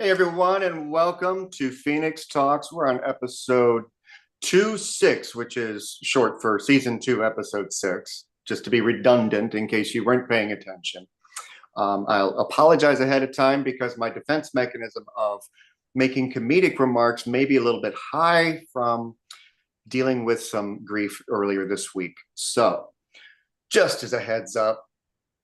Hey everyone, and welcome to Phoenix Talks. We're on episode 2-6, which is short for season 2, episode 6, just to be redundant in case you weren't paying attention. I'll apologize ahead of time because my defense mechanism of making comedic remarks may be a little bit high from dealing with some grief earlier this week. So, just as a heads up,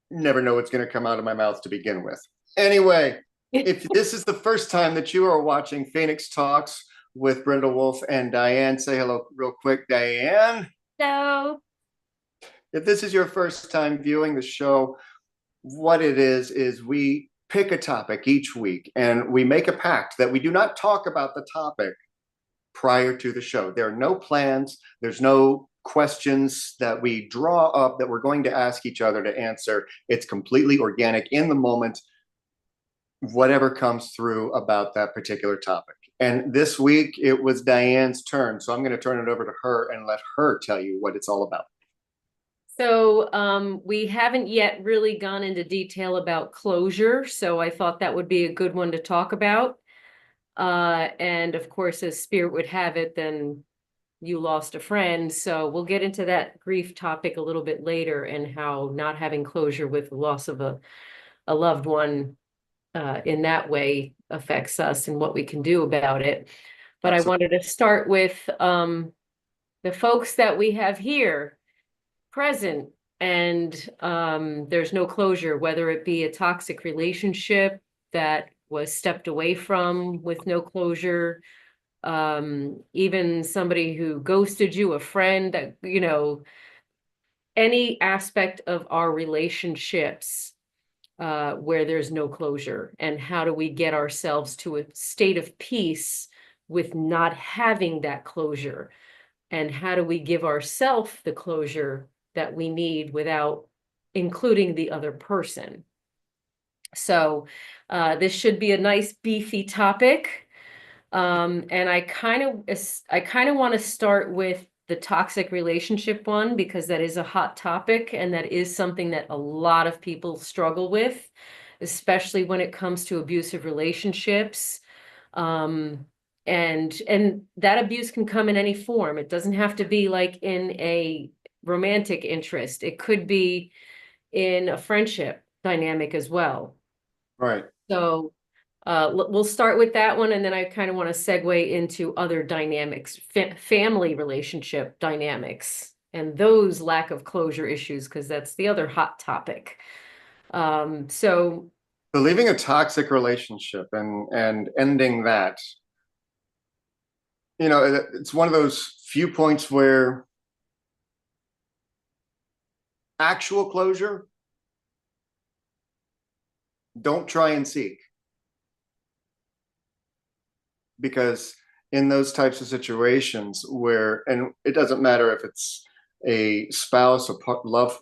never know what's going to come out of my mouth to begin with. Anyway, if this is the first time that you are watching Phoenix Talks with Brenda Wolf and Diane, say hello real quick, Diane. So, If this is your first time viewing the show, what it is we pick a topic each week and we make a pact that we do not talk about the topic prior to the show. There are no plans, there's no questions that we draw up that we're going to ask each other to answer. It's completely organic in the moment, whatever comes through about that particular topic. And this week it was Diane's turn. So I'm going to turn it over to her and let her tell you what it's all about. we haven't yet really gone into detail about closure, so I thought that would be a good one to talk about. And of course, as spirit would have it, then you lost a friend. So we'll get into that grief topic a little bit later and how not having closure with the loss of a loved one in that way affects us and what we can do about it. But I Absolutely. wanted to start with the folks that we have here present, and there's no closure, whether it be a toxic relationship that was stepped away from with no closure, even somebody who ghosted you, a friend that, any aspect of our relationships where there's no closure, and how do we get ourselves to a state of peace with not having that closure, and how do we give ourselves the closure that we need without including the other person. So this should be a nice beefy topic. And I kind of want to start with the toxic relationship one, because that is a hot topic and that is something that a lot of people struggle with, especially when it comes to abusive relationships. And that abuse can come in any form. It doesn't have to be like in a romantic interest. It could be in a friendship dynamic as well. Right. So we'll start with that one, and then I kind of want to segue into other dynamics, family relationship dynamics, and those lack of closure issues, because that's the other hot topic. So So leaving a toxic relationship and ending that, it's one of those few points where actual closure, don't try and seek. Because in those types of situations where, and it doesn't matter if it's a spouse, a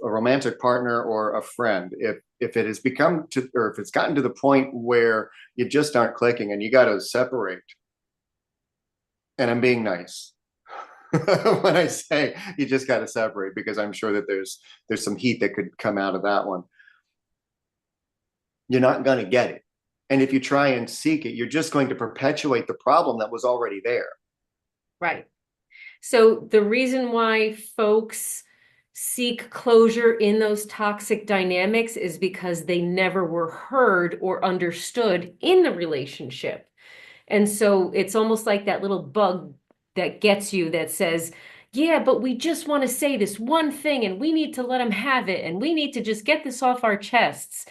romantic partner, or a friend, if it has become to, or if it's gotten to the point where you just aren't clicking and you got to separate, and I'm being nice when I say you just got to separate, because I'm sure that there's some heat that could come out of that one. You're not going to get it. And if you try and seek it, you're just going to perpetuate the problem that was already there. right. So the reason why folks seek closure in those toxic dynamics is because they never were heard or understood in the relationship. And so it's almost like that little bug that gets you that says, yeah, but we just want to say this one thing and we need to let them have it and we need to just get this off our chests.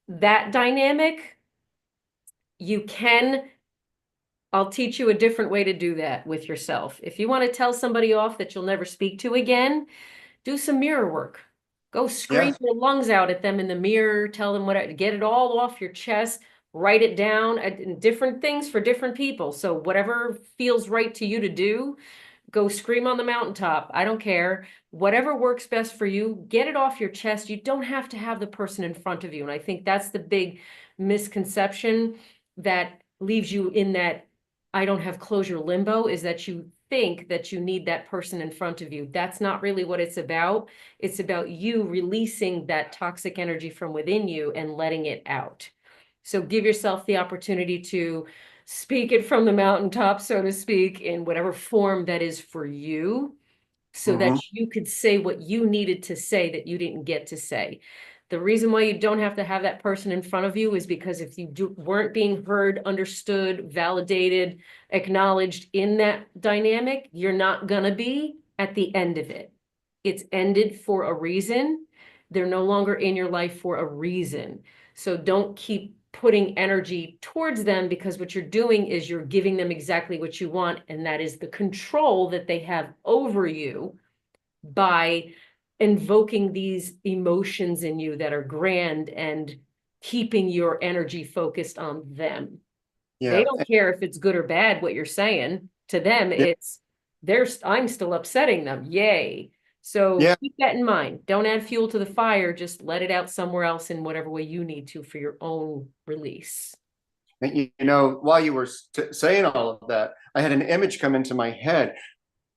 That dynamic, you can, I'll teach you a different way to do that with yourself. If you want to tell somebody off that you'll never speak to again, do some mirror work. Go scream Yeah. your lungs out at them in the mirror, tell them what, get it all off your chest, write it down, different things for different people. So whatever feels right to you to do, go scream on the mountaintop. I don't care. Whatever works best for you, get it off your chest. You don't have to have the person in front of you. And I think that's the big misconception that leaves you in that I don't have closure limbo, is that you think that you need that person in front of you. That's not really what it's about. It's about you releasing that toxic energy from within you and letting it out. So give yourself the opportunity to speak it from the mountaintop, so to speak, in whatever form that is for you, so that Mhm. you could say what you needed to say that you didn't get to say. The reason why you don't have to have that person in front of you is because if you weren't being heard, understood, validated, acknowledged in that dynamic, you're not gonna be at the end of it. It's ended for a reason. They're no longer in your life for a reason. So don't keep putting energy towards them, because what you're doing is you're giving them exactly what you want, and that is the control that they have over you by invoking these emotions in you that are grand and keeping your energy focused on them. They Yeah. don't care if it's good or bad what you're saying. To them, Yeah. it's I'm still upsetting them. Yay. So Yeah. keep that in mind. Don't add fuel to the fire. Just let it out somewhere else in whatever way you need to for your own release. And while you were saying all of that, I had an image come into my head.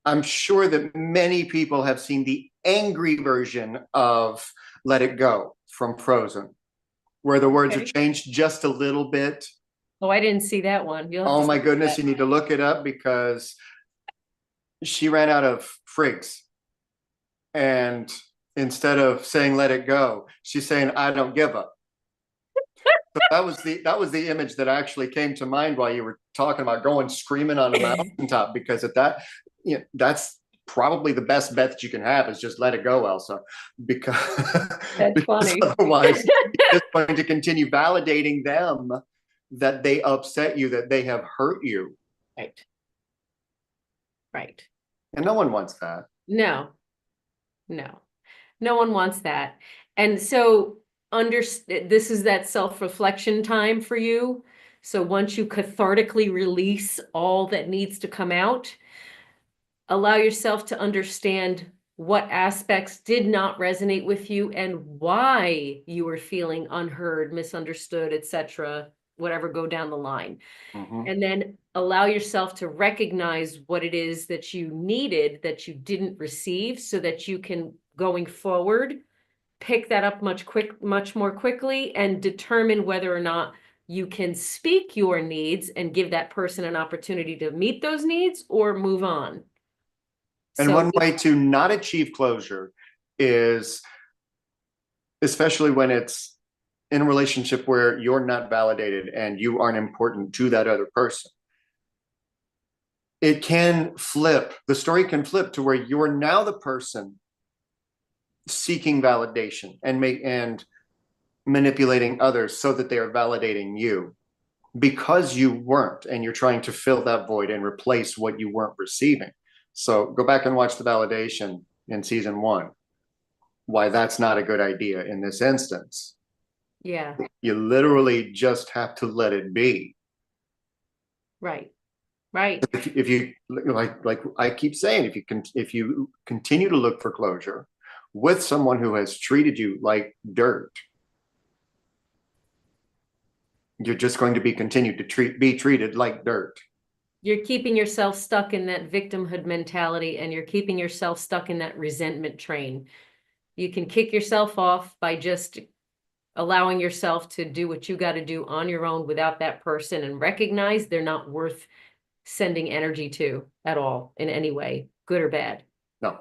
I'm sure that many people have seen the angry version of Let It Go from Frozen, where the words are Okay. changed just a little bit. Oh, I didn't see that one. You'll have to Oh my send me goodness, that. you need to look it up because she ran out of frigs. And instead of saying let it go, she's saying I don't give up. So that was the image that actually came to mind while you were talking about going screaming on a mountaintop, because at that, that's probably the best bet that you can have is just let it go, Elsa, because, That's because funny. otherwise it's going to continue validating them that they upset you, that they have hurt you, Right. Right. and no one wants that. No, no, no one wants that. And so this is that self-reflection time for you. So once you cathartically release all that needs to come out, allow yourself to understand what aspects did not resonate with you and why you were feeling unheard, misunderstood, etc., whatever, go down the line. Mhm. And then allow yourself to recognize what it is that you needed that you didn't receive, so that you can, going forward, pick that up much more quickly and determine whether or not you can speak your needs and give that person an opportunity to meet those needs or move on. And So one way to not achieve closure is, especially when it's in a relationship where you're not validated and you aren't important to that other person, it can flip. The story can flip to where you're now the person seeking validation and manipulating others so that they are validating you because you weren't, and you're trying to fill that void and replace what you weren't receiving. So go back and watch the validation in season 1, why that's not a good idea in this instance. yeah, You literally just have to let it be. right, right. If you like I keep saying, if you continue to look for closure with someone who has treated you like dirt, you're just going to be continued to be treated like dirt. You're keeping yourself stuck in that victimhood mentality, and you're keeping yourself stuck in that resentment train. You can kick yourself off by just allowing yourself to do what you got to do on your own without that person, and recognize they're not worth sending energy to at all in any way, good or bad. No.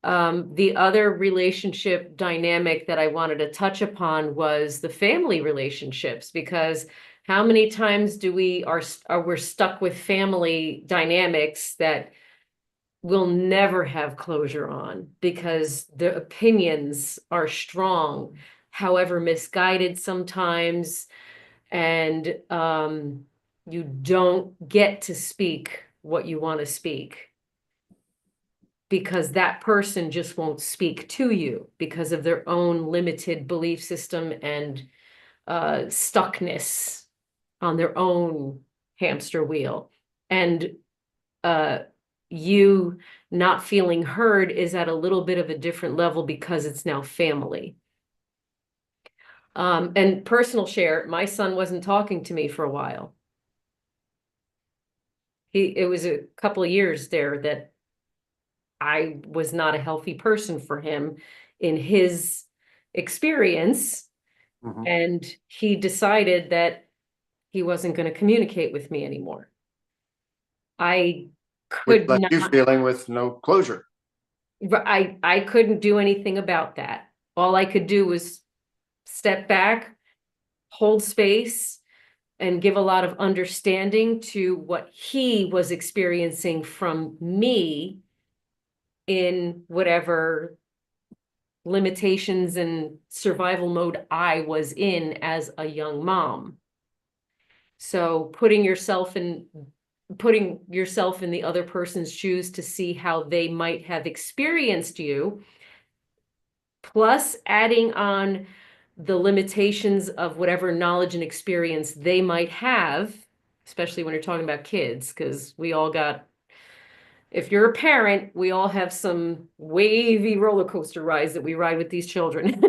The other relationship dynamic that I wanted to touch upon was the family relationships, because how many times do we're stuck with family dynamics that we'll never have closure on because the opinions are strong, however misguided sometimes, and you don't get to speak what you want to speak because that person just won't speak to you because of their own limited belief system and stuckness on their own hamster wheel. And uh, you not feeling heard is at a little bit of a different level because it's now family. And personal share, my son wasn't talking to me for a while. It was a couple of years there that I was not a healthy person for him in his experience. Mhm. And he decided that he wasn't going to communicate with me anymore. I Which could left you not, feeling with no closure. I couldn't do anything about that. All I could do was step back, hold space, and give a lot of understanding to what he was experiencing from me in whatever limitations and survival mode I was in as a young mom. So putting yourself in the other person's shoes to see how they might have experienced you, plus adding on the limitations of whatever knowledge and experience they might have, especially when you're talking about kids, because if you're a parent, we all have some wavy roller coaster rides that we ride with these children.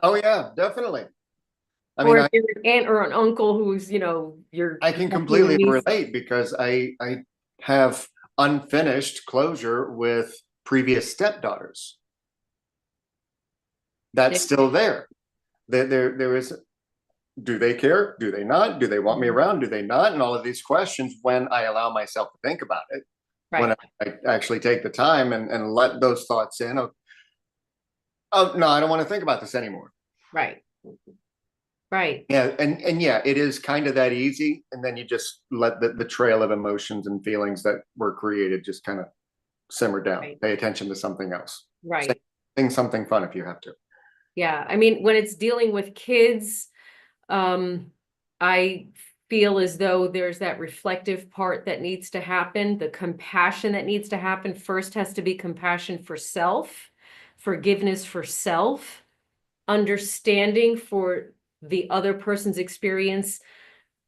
Oh yeah, definitely. I Or mean, if you're an aunt or an uncle who's, your I can nephew and completely niece. relate because I have unfinished closure with previous stepdaughters. That's still there. There is, do they care? Do they not? Do they want me Mhm. around? Do they not? And all of these questions when I allow myself to think about it, when Right, I actually take the time and let those thoughts in. Oh no, I don't want to think about this anymore. right, right, Yeah, and yeah, it is kind of that easy. And then you just let the trail of emotions and feelings that were created just kind of simmer down. right, Pay attention to something else. Say right. something fun if you have to. Yeah, I mean, when it's dealing with kids, I feel as though there's that reflective part that needs to happen, the compassion that needs to happen. First has to be compassion for self, forgiveness for self, understanding for the other person's experience,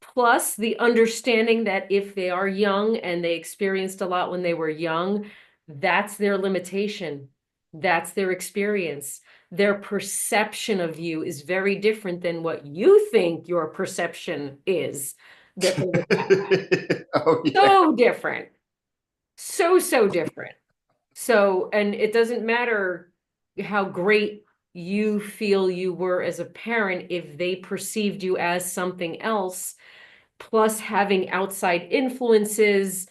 plus the understanding that if they are young and they experienced a lot when they were young, that's their limitation. That's their experience. Their perception of you is very different than what you think your perception is that they would have. Oh yeah, So different. So different. So, and it doesn't matter how great you feel you were as a parent if they perceived you as something else, plus having outside influences,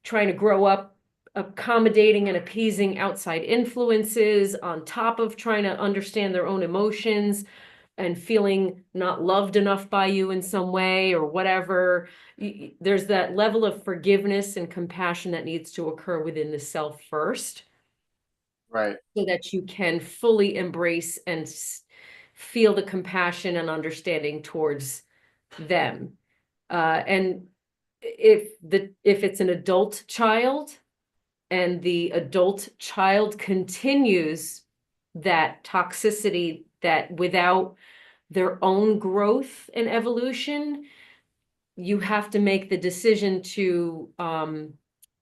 trying to grow up accommodating and appeasing outside influences on top of trying to understand their own emotions and feeling not loved enough by you in some way or whatever. There's that level of forgiveness and compassion that needs to occur within the self first right. so that you can fully embrace and feel the compassion and understanding towards them. And if it's an adult child and the adult child continues that toxicity that without their own growth and evolution, you have to make the decision to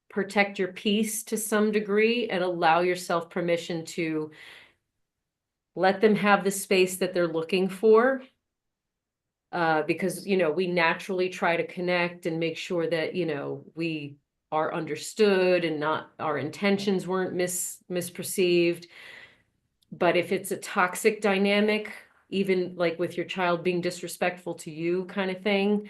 protect your peace to some degree and allow yourself permission to let them have the space that they're looking for. Because, we naturally try to connect and make sure that, we are understood and not our intentions weren't misperceived. But if it's a toxic dynamic, even like with your child being disrespectful to you kind of thing,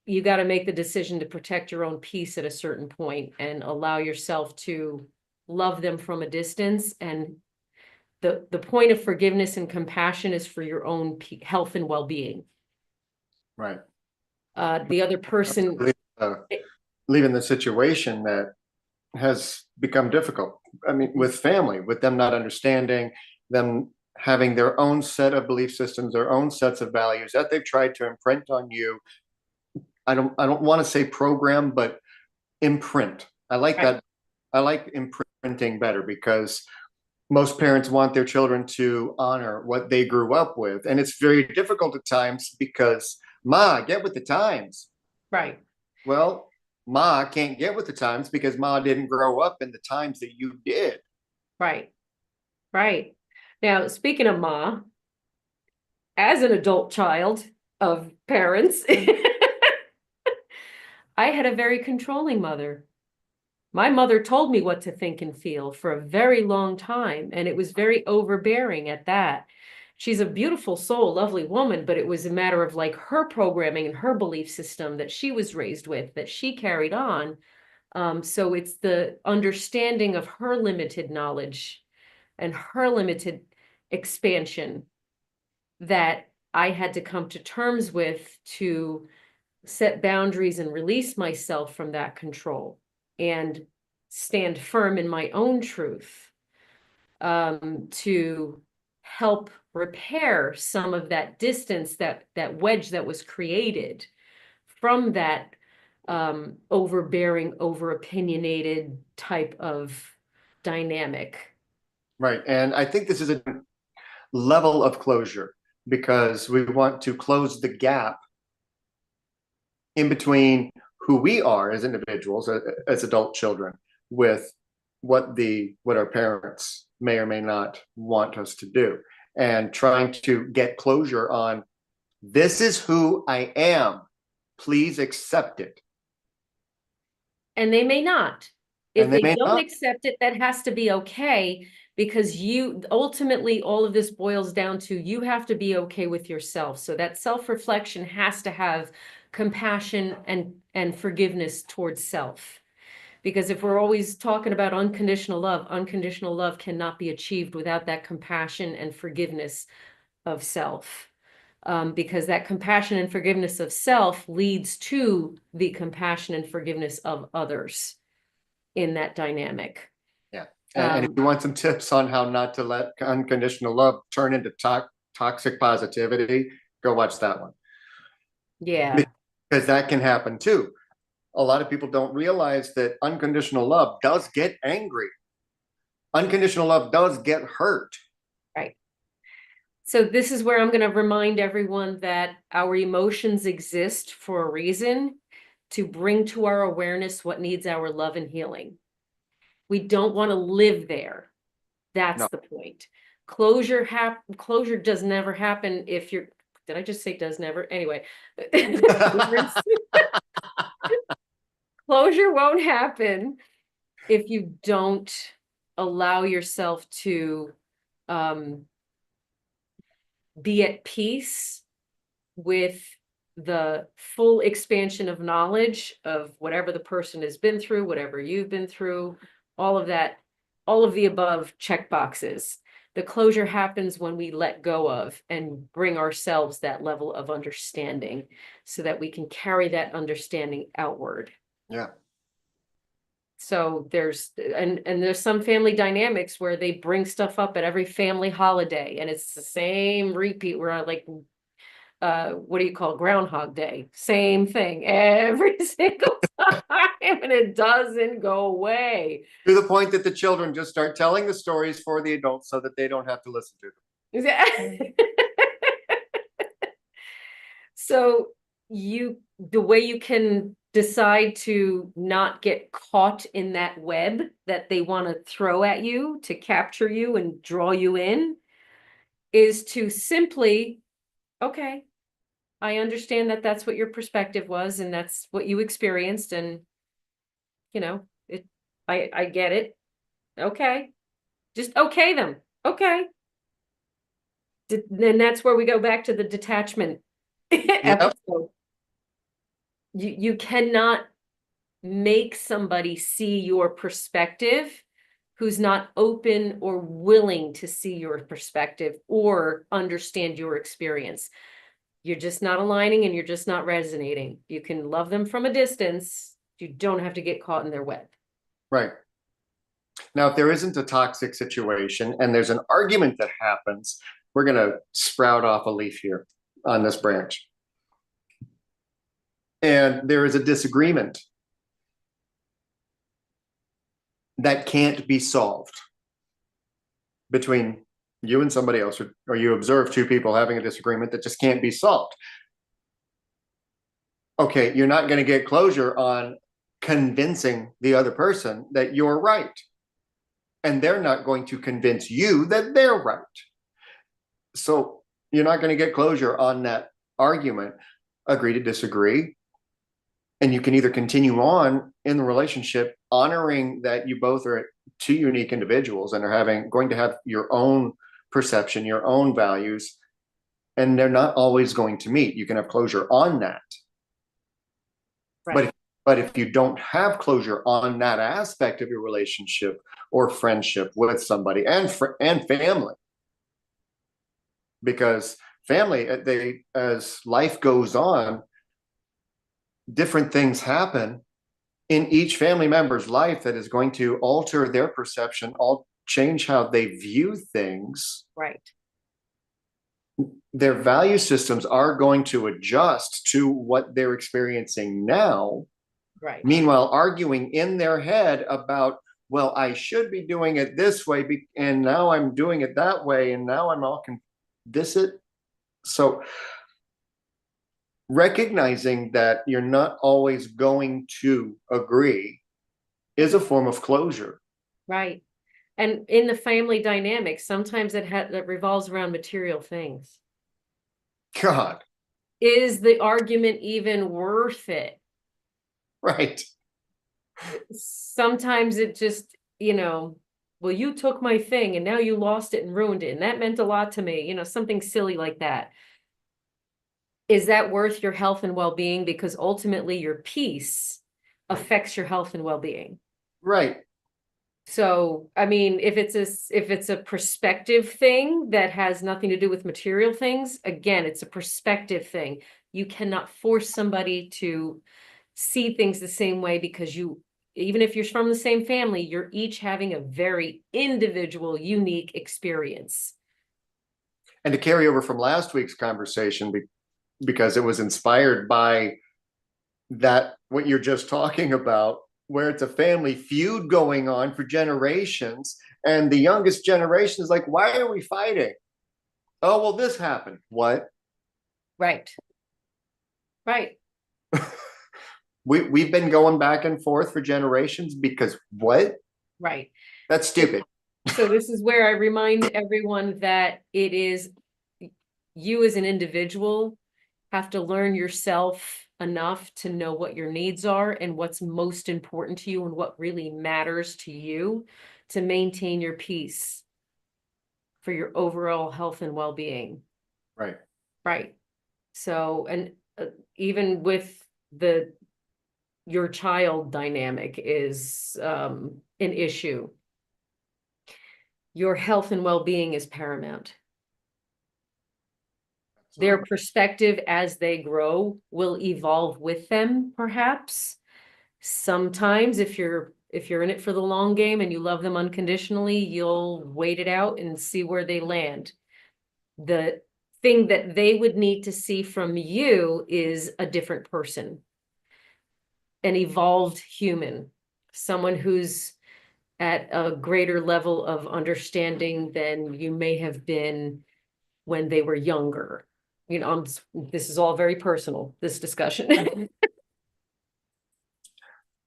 you got to make the decision to protect your own peace at a certain point and allow yourself to love them from a distance. And the point of forgiveness and compassion is for your own health and well-being. Right. The other person, Uh, Leaving the situation that has become difficult. I mean, with family, with them not understanding, them having their own set of belief systems, their own sets of values that they've tried to imprint on you. I don't want to say program, but imprint. I like right, that. I like imprinting better because most parents want their children to honor what they grew up with. And it's very difficult at times because, Ma, get with the times. right, Well, Ma can't get with the times because Ma didn't grow up in the times that you did. right, right. Now, speaking of Ma, as an adult child of parents, I had a very controlling mother. My mother told me what to think and feel for a very long time, and it was very overbearing at that. she's a beautiful soul, lovely woman, but it was a matter of like her programming and her belief system that she was raised with, that she carried on. So it's the understanding of her limited knowledge and her limited expansion that I had to come to terms with to set boundaries and release myself from that control and stand firm in my own truth, to help repair some of that distance, that wedge that was created from that overbearing, over opinionated type of dynamic. Right. And I think this is a level of closure because we want to close the gap in between who we are as individuals, as adult children, with what our parents may or may not want us to do, and trying to get closure on, this is who I am. Please accept it. And they may not. If And they they may don't not. accept it, that has to be okay, because you ultimately, all of this boils down to you have to be okay with yourself. So that self-reflection has to have compassion and forgiveness towards self. Because if we're always talking about unconditional love cannot be achieved without that compassion and forgiveness of self. Because that compassion and forgiveness of self leads to the compassion and forgiveness of others in that dynamic. Yeah. And if you want some tips on how not to let unconditional love turn into toxic positivity, go watch that one. Yeah. Because that can happen too. A lot of people don't realize that unconditional love does get angry. Unconditional love does get hurt. Right. So this is where I'm going to remind everyone that our emotions exist for a reason, to bring to our awareness what needs our love and healing. We don't want to live there. That's No. the point. Closure does never happen if you're, did I just say does never? Anyway. Closure won't happen if you don't allow yourself to be at peace with the full expansion of knowledge of whatever the person has been through, whatever you've been through, all of that, all of the above check boxes. The closure happens when we let go of and bring ourselves that level of understanding so that we can carry that understanding outward. Yeah. So there's there's some family dynamics where they bring stuff up at every family holiday, and it's the same repeat. We're like, what do you call Groundhog Day? Same thing every single time, and it doesn't go away. To the point that the children just start telling the stories for the adults so that they don't have to listen to them. So the way you can decide to not get caught in that web that they want to throw at you to capture you and draw you in is to simply, okay, I understand that that's what your perspective was and that's what you experienced, and I get it. Okay. Just okay them. Okay. Then that's where we go back to the detachment episode. You cannot make somebody see your perspective who's not open or willing to see your perspective or understand your experience. You're just not aligning and you're just not resonating. You can love them from a distance. You don't have to get caught in their web. Right. Now, if there isn't a toxic situation and there's an argument that happens, we're going to sprout off a leaf here on this branch. And there is a disagreement that can't be solved between you and somebody else, or you observe two people having a disagreement that just can't be solved. Okay, you're not going to get closure on convincing the other person that you're right. And they're not going to convince you that they're right. So you're not going to get closure on that argument. Agree to disagree. And you can either continue on in the relationship, honoring that you both are two unique individuals and are going to have your own perception, your own values, and they're not always going to meet. You can have closure on that. Right. But if you don't have closure on that aspect of your relationship or friendship with somebody and family, because family, they, as life goes on, different things happen in each family member's life that is going to alter their perception, all change how they view things. Right. Their value systems are going to adjust to what they're experiencing now. Right. Meanwhile, arguing in their head about, well, I should be doing it this way, and now I'm doing it that way, and now I'm all this it. So recognizing that you're not always going to agree is a form of closure. Right. And in the family dynamic, sometimes that revolves around material things. God, Is the argument even worth it? right. Sometimes it just, well, you took my thing and now you lost it and ruined it. And that meant a lot to me, something silly like that. Is that worth your health and well-being? Because ultimately your peace affects your health and well-being. Right. So, I mean, if it's a perspective thing that has nothing to do with material things, again, it's a perspective thing. You cannot force somebody to see things the same way, because even if you're from the same family, you're each having a very individual, unique experience. And to carry over from last week's conversation, because it was inspired by that, what you're just talking about, where it's a family feud going on for generations, and the youngest generation is like, why are we fighting? Oh, well, this happened. What? Right. Right. We've been going back and forth for generations because what? Right. That's stupid. So this is where I remind everyone that it is you as an individual have to learn yourself enough to know what your needs are and what's most important to you and what really matters to you to maintain your peace for your overall health and well-being. Right. Right. So, and even with your child dynamic is an issue. Your health and well-being is paramount. Their perspective as they grow will evolve with them, perhaps. Sometimes if you're in it for the long game and you love them unconditionally, you'll wait it out and see where they land. The thing that they would need to see from you is a different person, an evolved human, someone who's at a greater level of understanding than you may have been when they were younger. This is all very personal, this discussion.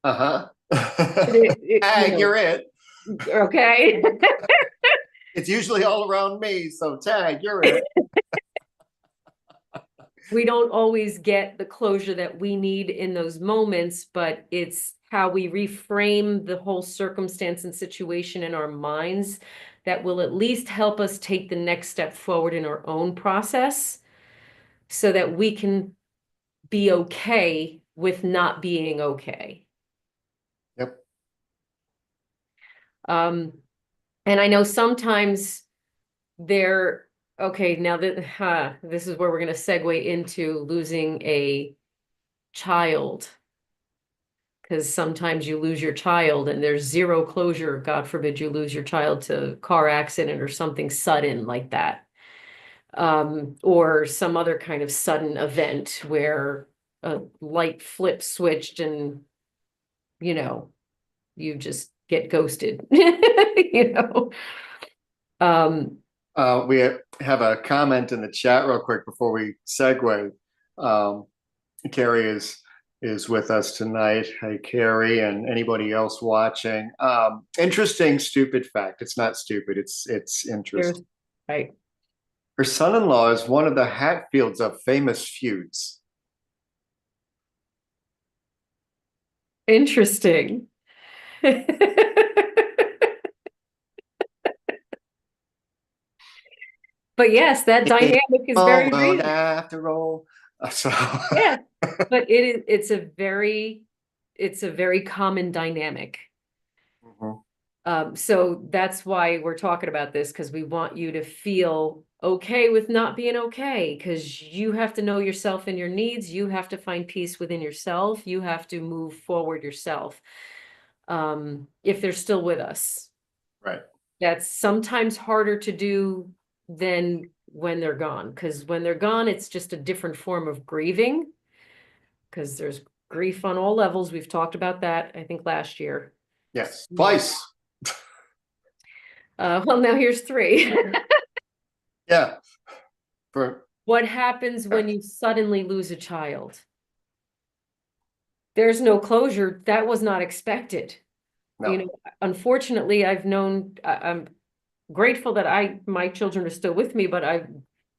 Uh-huh. It, Tag, you're it. okay. It's usually all around me, so tag, you're it. We don't always get the closure that we need in those moments, but it's how we reframe the whole circumstance and situation in our minds that will at least help us take the next step forward in our own process so that we can be okay with not being okay. Yep. And I know sometimes okay, now that this is where we're going to segue into losing a child, because sometimes you lose your child and there's zero closure. God forbid you lose your child to car accident or something sudden like that, or some other kind of sudden event where a light flip switched and you just get ghosted. We have a comment in the chat real quick before we segue. Carrie is with us tonight. Hey, Carrie, and anybody else watching. Interesting, stupid fact. It's not stupid. It's interesting. Right. Her son-in-law is one of the Hatfields of famous feuds. Interesting. But yes, that dynamic is Oh, very well, real. after all. So, Yeah, but it's a very common dynamic. Mhm. So that's why we're talking about this, because we want you to feel okay with not being okay, because you have to know yourself and your needs. You have to find peace within yourself. You have to move forward yourself. If they're still with us, Right. that's sometimes harder to do than when they're gone, because when they're gone, it's just a different form of grieving, because there's grief on all levels. We've talked about that, I think, last year. Yes. Yeah. Twice. Well, now here's three. Yeah. For What happens when you suddenly lose a child? There's no closure. That was not expected. You no. know, unfortunately, I'm grateful that my children are still with me, but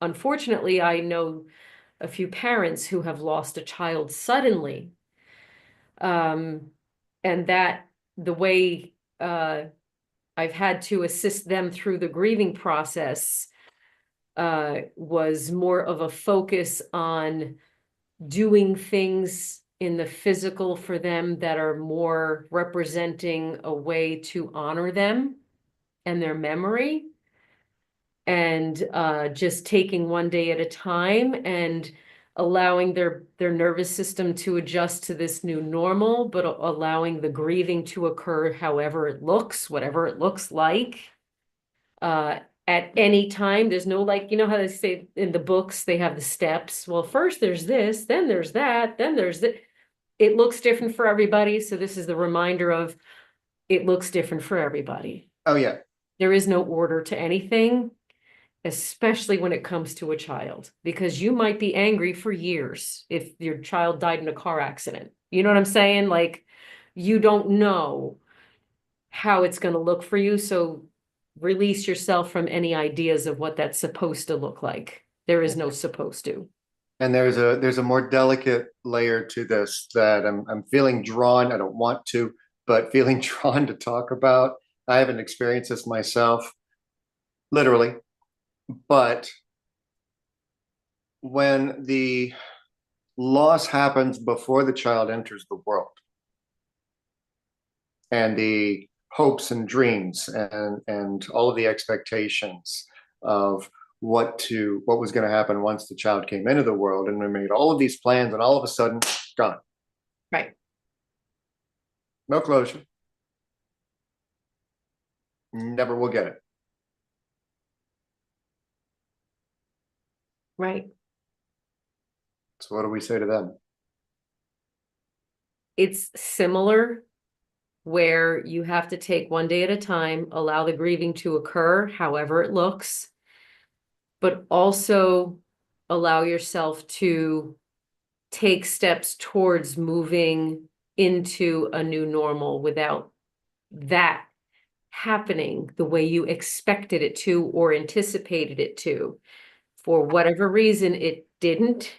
unfortunately, I know a few parents who have lost a child suddenly. Um, and that the way I've had to assist them through the grieving process was more of a focus on doing things in the physical for them that are more representing a way to honor them and their memory, and just taking one day at a time and allowing their nervous system to adjust to this new normal, but allowing the grieving to occur however it looks, whatever it looks like. Uh, at any time, there's no, like, you know how they say in the books, they have the steps. Well, first there's this, then there's that, then there's that. It looks different for everybody. So this is the reminder of it looks different for everybody. Oh, yeah. There is no order to anything, especially when it comes to a child, because you might be angry for years if your child died in a car accident. You know what I'm saying? Like, you don't know how it's going to look for you. So release yourself from any ideas of what that's supposed to look like. There is no supposed to. And there's a more delicate layer to this that I'm feeling drawn. I don't want to, but feeling drawn to talk about. I haven't experienced this myself, literally, but when the loss happens before the child enters the world, and the hopes and dreams and all of the expectations of what was going to happen once the child came into the world, and we made all of these plans, and all of a sudden, gone. Right. No closure. Never will get it. Right. So what do we say to them? It's similar, where you have to take one day at a time, allow the grieving to occur, however it looks, but also allow yourself to take steps towards moving into a new normal without that happening the way you expected it to or anticipated it to. For whatever reason, it didn't.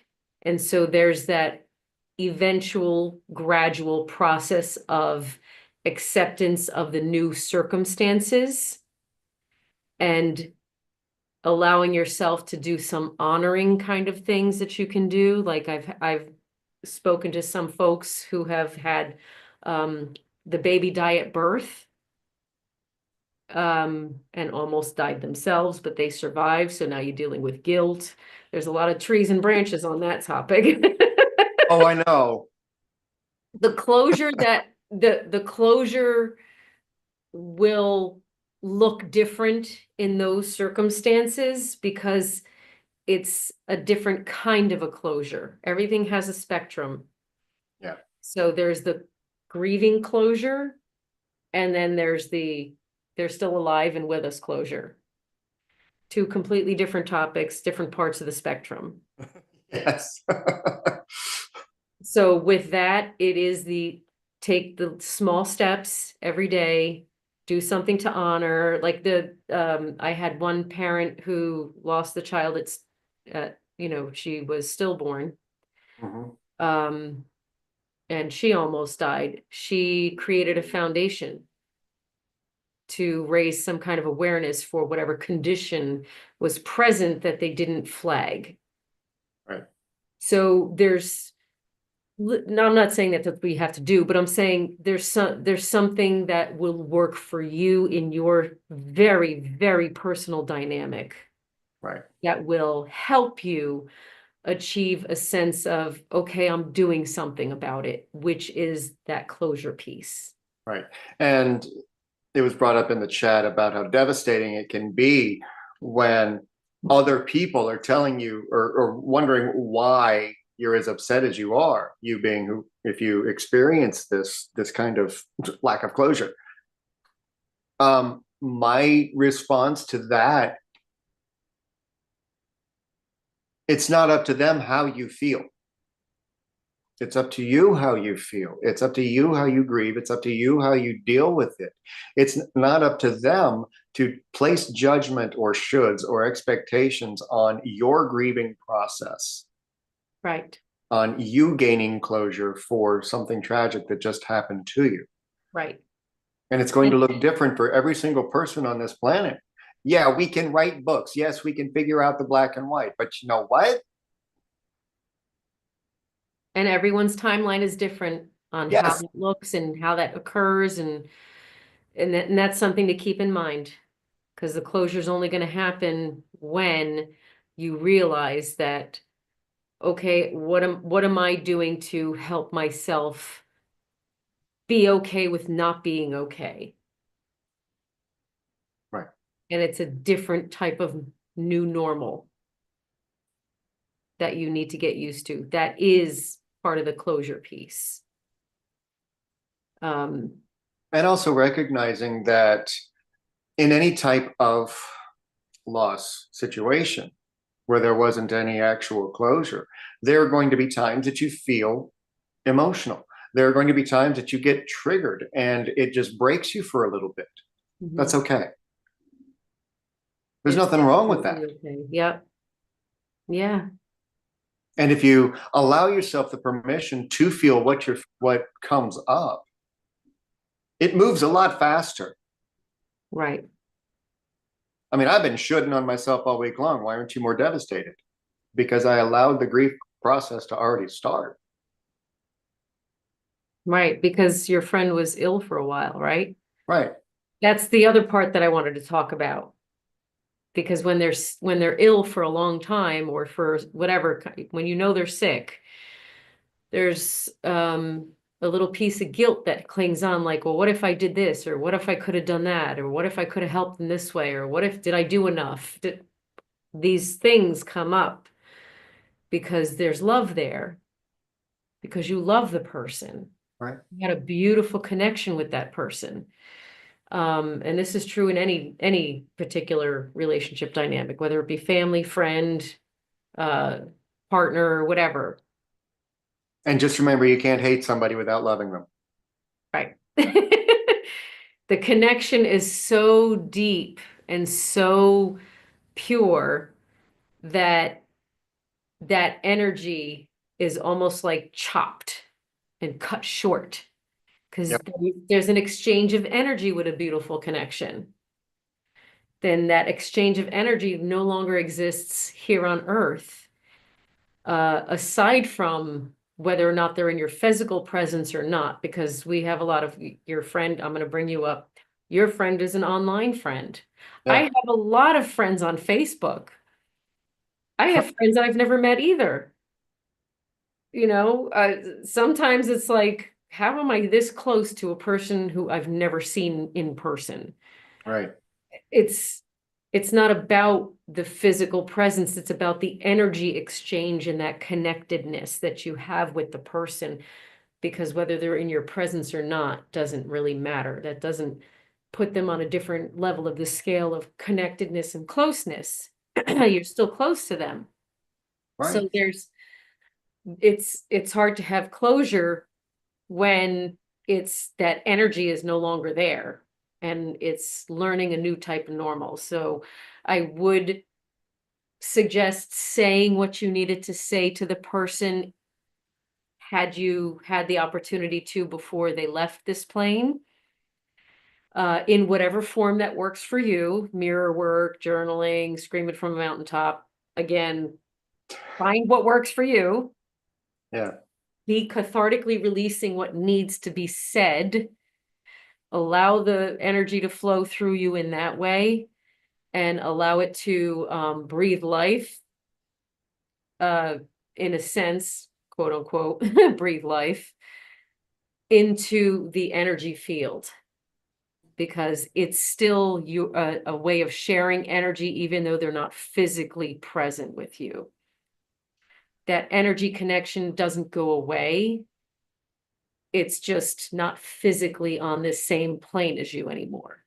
And so there's that eventual gradual process of acceptance of the new circumstances and allowing yourself to do some honoring kind of things that you can do. Like I've spoken to some folks who have had the baby die at birth, and almost died themselves, but they survived. So now you're dealing with guilt. There's a lot of trees and branches on that topic. Oh, I know. The closure that the closure will look different in those circumstances because it's a different kind of a closure. Everything has a spectrum. Yeah. So there's the grieving closure, and then there's the they're still alive and with us closure. Two completely different topics, different parts of the spectrum. Yes. So with that, it is the take the small steps every day, do something to honor. Like I had one parent who lost the child. She was stillborn. Mhm. Um, and she almost died. She created a foundation to raise some kind of awareness for whatever condition was present that they didn't flag. Right. So no, I'm not saying that that's what you have to do, but I'm saying there's something that will work for you in your very, very personal dynamic Right. that will help you achieve a sense of, okay, I'm doing something about it, which is that closure piece. Right. And it was brought up in the chat about how devastating it can be when other people are telling you or wondering why you're as upset as you are, you being who, if you experience this kind of lack of closure. My response to that, it's not up to them how you feel. It's up to you how you feel. It's up to you how you grieve. It's up to you how you deal with it. It's not up to them to place judgment or shoulds or expectations on your grieving process, Right. on you gaining closure for something tragic that just happened to you. Right. And it's going to look different for every single person on this planet. Yeah, we can write books. Yes, we can figure out the black and white. But you know what? And everyone's timeline is different on how Yes, it looks and how that occurs, and that's something to keep in mind, because the closure is only going to happen when you realize that, okay, what am I doing to help myself be okay with not being okay? right. And it's a different type of new normal that you need to get used to. That is part of the closure piece. Um, And also recognizing that in any type of loss situation where there wasn't any actual closure, there are going to be times that you feel emotional. There are going to be times that you get triggered and it just breaks you for a little bit. That's okay. There's it's nothing wrong with that. absolutely okay. Yep. Yeah. And if you allow yourself the permission to feel what comes up, it moves a lot faster. Right. I mean, I've been shooting on myself all week long. Why aren't you more devastated? Because I allowed the grief process to already start. Right. Because your friend was ill for a while, right? Right. That's the other part that I wanted to talk about. Because when they're ill for a long time, or for whatever, when you know they're sick, there's a little piece of guilt that clings on, like, well, what if I did this, or what if I could have done that, or what if I could have helped in this way, or what if did I do enough? These things come up because there's love there, because you love the person. Right. You had a beautiful connection with that person. And this is true in any particular relationship dynamic, whether it be family, friend, uh, partner, or whatever. And just remember, you can't hate somebody without loving them. Right. The connection is so deep and so pure that that energy is almost like chopped and cut short, because Yep. there's an exchange of energy with a beautiful connection. Then that exchange of energy no longer exists here on Earth, aside from whether or not they're in your physical presence or not, because we have a lot of your friend, I'm going to bring you up. Your friend is an online friend. I Yeah. have a lot of friends on Facebook. I Sure. have friends that I've never met either. Sometimes it's like, how am I this close to a person who I've never seen in person? Right. It's it's not about the physical presence, it's about the energy exchange and that connectedness that you have with the person, because whether they're in your presence or not doesn't really matter. That doesn't put them on a different level of the scale of connectedness and closeness. You're still close to them. Right. So it's hard to have closure when it's that energy is no longer there, and it's learning a new type of normal. So I would suggest saying what you needed to say to the person, had you had the opportunity to, before they left this plane. in whatever form that works for you, mirror work, journaling, scream it from a mountaintop. Again, find what works for you. Yeah. Be cathartically releasing what needs to be said. Allow the energy to flow through you in that way, and allow it to breathe life, uh, in a sense, quote unquote, breathe life into the energy field, because it's still a way of sharing energy, even though they're not physically present with you. That energy connection doesn't go away. It's just not physically on this same plane as you anymore.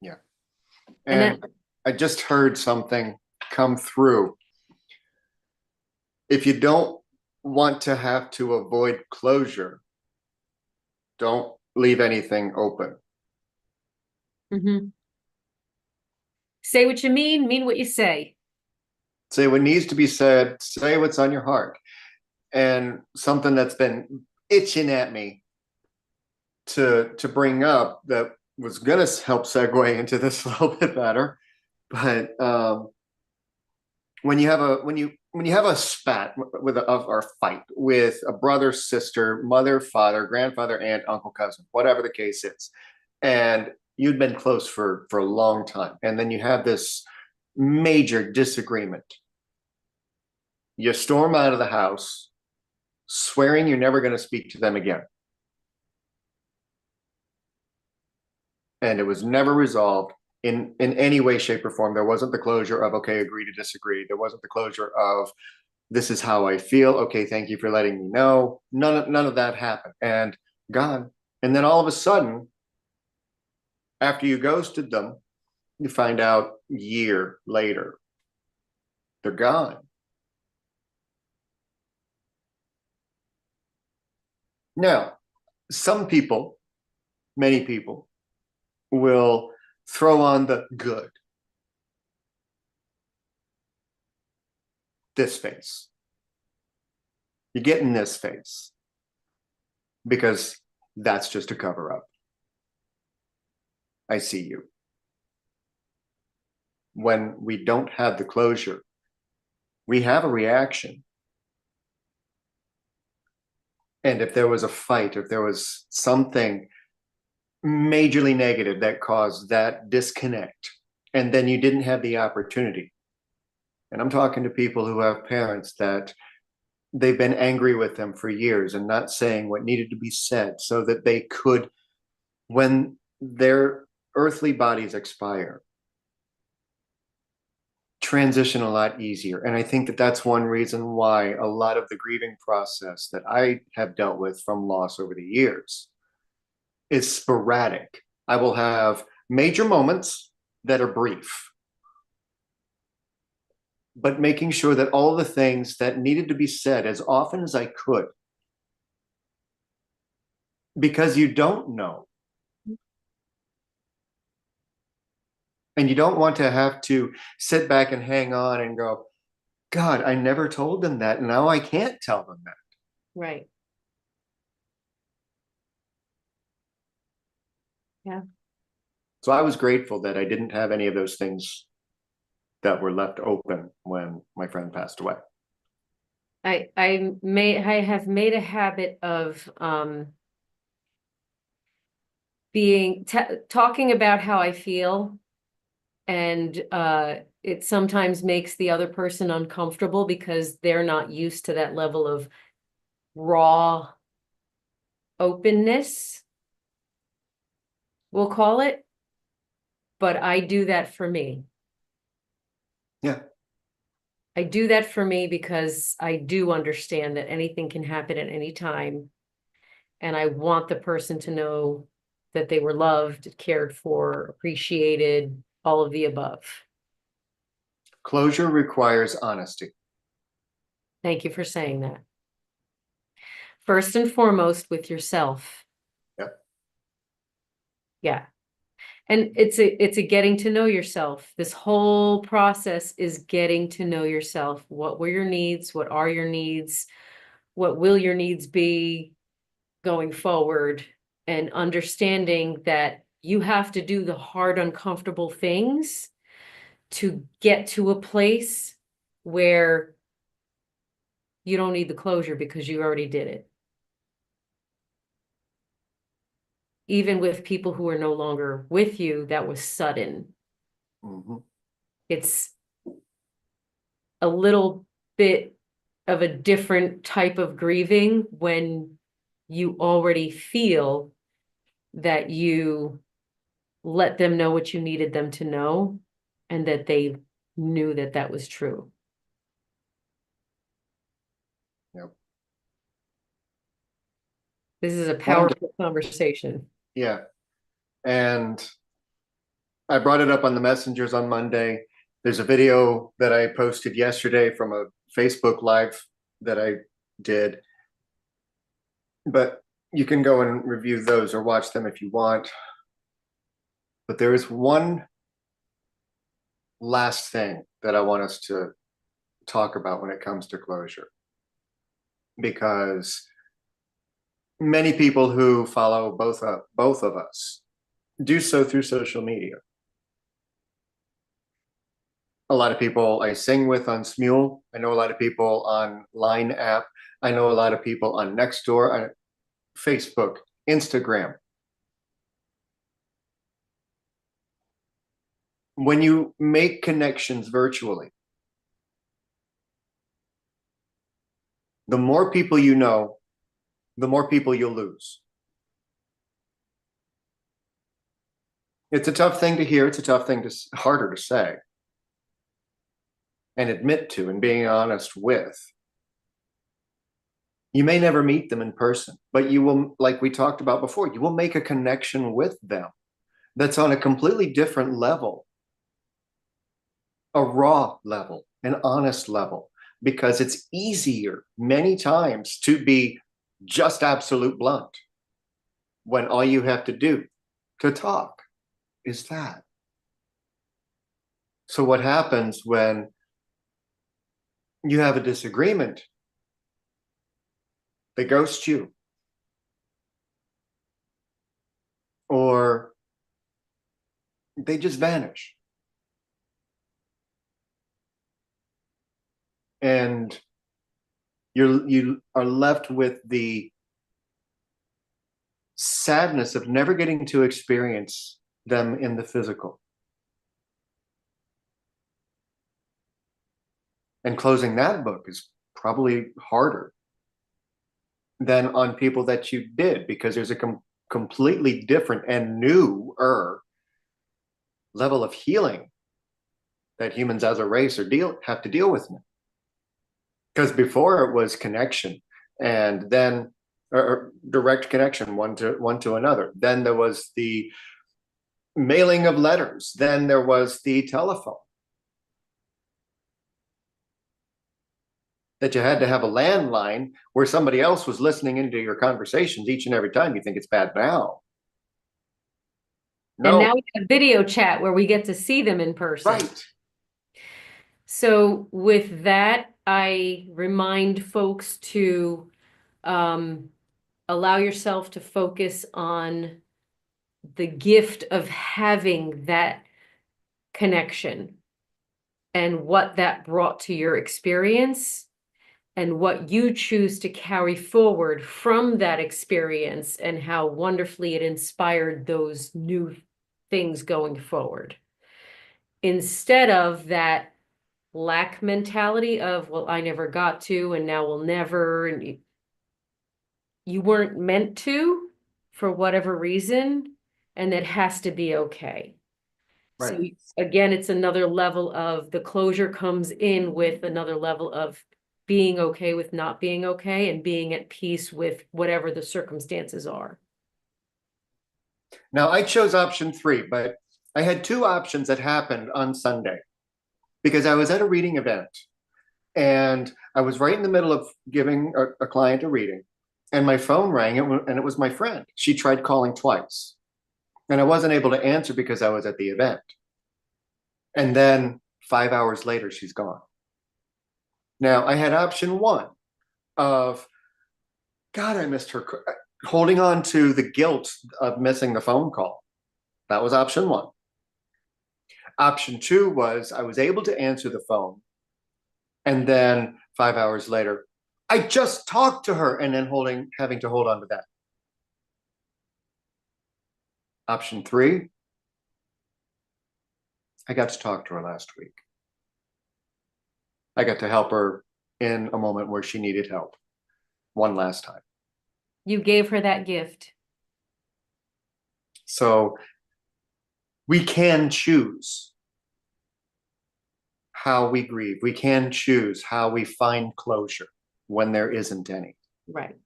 Yeah. And that, And I just heard something come through. If you don't want to have to avoid closure, don't leave anything open. Mhm. Say what you mean what you say. Say what needs to be said, say what's on your heart. And something that's been itching at me to bring up that was going to help segue into this a little bit better. But when you have a spat with or fight with a brother, sister, mother, father, grandfather, aunt, uncle, cousin, whatever the case is, and you'd been close for a long time, and then you have this major disagreement, you storm out of the house swearing you're never going to speak to them again, and it was never resolved in any way, shape, or form. There wasn't the closure of, okay, agree to disagree. There wasn't the closure of, this is how I feel. Okay, thank you for letting me know. None of that happened, and gone. And then all of a sudden, after you ghosted them, you find out year later they're gone. Now, some people, many people, will throw on the good. This face. You get in this face because that's just a cover up. I see you. When we don't have the closure, we have a reaction. And if there was a fight, if there was something majorly negative that caused that disconnect, and then you didn't have the opportunity. And I'm talking to people who have parents that they've been angry with them for years and not saying what needed to be said so that they could, when their earthly bodies expire, transition a lot easier. And I think that that's one reason why a lot of the grieving process that I have dealt with from loss over the years is sporadic. I will have major moments that are brief, but making sure that all the things that needed to be said as often as I could, because you don't know. And you don't want to have to sit back and hang on and go, God, I never told them that. And now I can't tell them that. Right. Yeah. So I was grateful that I didn't have any of those things that were left open when my friend passed away. I have made a habit of talking about how I feel, and it sometimes makes the other person uncomfortable because they're not used to that level of raw openness, we'll call it. But I do that for me. Yeah. I do that for me because I do understand that anything can happen at any time. And I want the person to know that they were loved, cared for, appreciated, all of the above. Closure requires honesty. Thank you for saying that. First and foremost with yourself. Yep. Yeah. And it's a getting to know yourself. This whole process is getting to know yourself. What were your needs? What are your needs? What will your needs be going forward? and understanding that you have to do the hard, uncomfortable things to get to a place where you don't need the closure because you already did it. Even with people who are no longer with you, that was sudden. Mhm. It's a little bit of a different type of grieving when you already feel that you let them know what you needed them to know and that they knew that that was true. Yep. This is a And powerful conversation. yeah, and I brought it up on the messengers on Monday. There's a video that I posted yesterday from a Facebook Live that I did, but you can go and review those or watch them if you want. But there is one last thing that I want us to talk about when it comes to closure, because many people who follow both of us do so through social media. A lot of people I sing with on Smule. I know a lot of people on Line app. I know a lot of people on Nextdoor, on Facebook, Instagram. When you make connections virtually, the more people you know, the more people you'll lose. It's a tough thing to hear. It's a tough thing harder to say and admit to and being honest with. You may never meet them in person, but you will, like we talked about before, you will make a connection with them that's on a completely different level, a raw level, an honest level, because it's easier many times to be just absolute blunt when all you have to do to talk is that. So what happens when you have a disagreement? They ghost you, or they just vanish. And you are left with the sadness of never getting to experience them in the physical. And closing that book is probably harder than on people that you did, because there's a completely different and newer level of healing that humans as a race have to deal with now. Because before it was connection, and then or direct connection one to another. Then there was the mailing of letters. Then there was the telephone. That you had to have a landline where somebody else was listening into your conversations each and every time. You think it's bad now. And No, now we have video chat where we get to see them in person. right. So with that, I remind folks to allow yourself to focus on the gift of having that connection and what that brought to your experience and what you choose to carry forward from that experience and how wonderfully it inspired those new things going forward. Instead of that lack mentality of, well, I never got to, and now we'll never, and you weren't meant to for whatever reason, and that has to be okay. So Right. again, it's another level of the closure comes in with another level of being okay with not being okay and being at peace with whatever the circumstances are. Now I chose option 3, but I had 2 options that happened on Sunday because I was at a reading event and I was right in the middle of giving a client a reading, and my phone rang, and it was my friend. She tried calling twice, and I wasn't able to answer because I was at the event. And then 5 hours later, she's gone. Now I had option 1 of, God, I missed her. holding on to the guilt of missing the phone call. That was option one. Option two was I was able to answer the phone. And then 5 hours later, I just talked to her, and then having to hold on to that. Option three, I got to talk to her last week. I got to help her in a moment where she needed help one last time. You gave her that gift. So we can choose how we grieve. We can choose how we find closure when there isn't any. Right.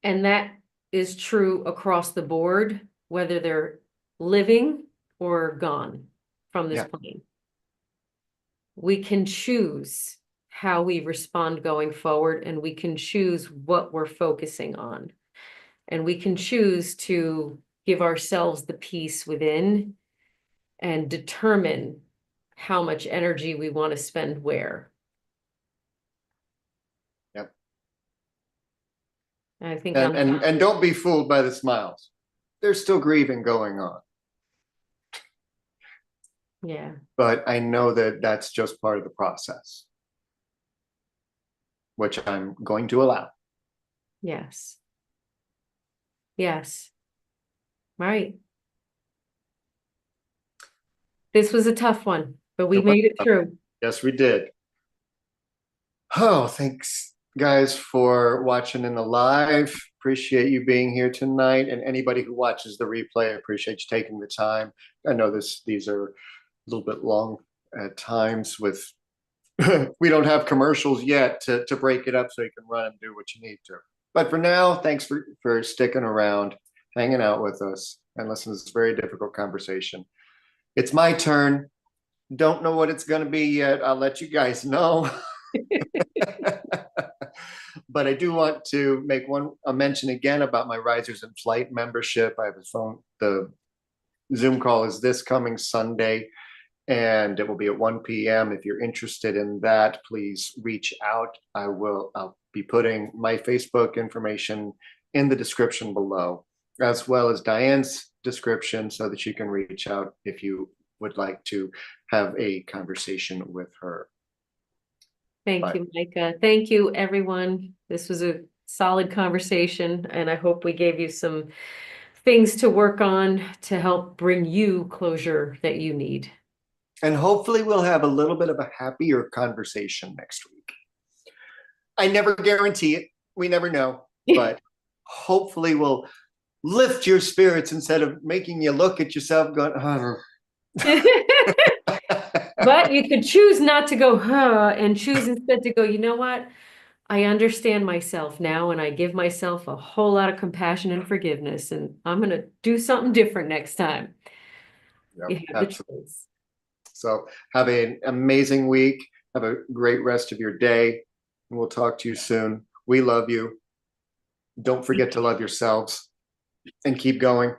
And that is true across the board, whether they're living or gone from this plane. We can choose how we respond going forward, and we can choose what we're focusing on. And we can choose to give ourselves the peace within and determine how much energy we want to spend where. Yep. I think and don't be fooled by the smiles. There's still grieving going on. Yeah. But I know that that's just part of the process, which I'm going to allow. Yes. Yes. Right. This was a tough one, but we made it through. Yes, we did. Oh, thanks, guys, for watching in the live. Appreciate you being here tonight. And anybody who watches the replay, I appreciate you taking the time. I know these are a little bit long at times with we don't have commercials yet to break it up so you can run and do what you need to. But for now, thanks for sticking around, hanging out with us, and listening to this very difficult conversation. It's my turn. Don't know what it's going to be yet. I'll let you guys know. But I do want to make a mention again about my Risers in Flight membership. I have a phone. The Zoom call is this coming Sunday, and it will be at 1 p.m. If you're interested in that, please reach out. I'll be putting my Facebook information in the description below, as well as Diane's description, so that you can reach out if you would like to have a conversation with her. Thank you, Micah. Thank you, everyone. This was a solid conversation, and I hope we gave you some things to work on to help bring you closure that you need. And hopefully we'll have a little bit of a happier conversation next week. I never guarantee it. We never know. But hopefully we'll lift your spirits instead of making you look at yourself going, oh. But you could choose not to go, and choose instead to go, you know what? I understand myself now, and I give myself a whole lot of compassion and forgiveness, and I'm going to do something different next time. Yep, you have the choice. So have an amazing week. Have a great rest of your day, and we'll talk to you soon. We love you. Don't forget to love yourselves, and keep going.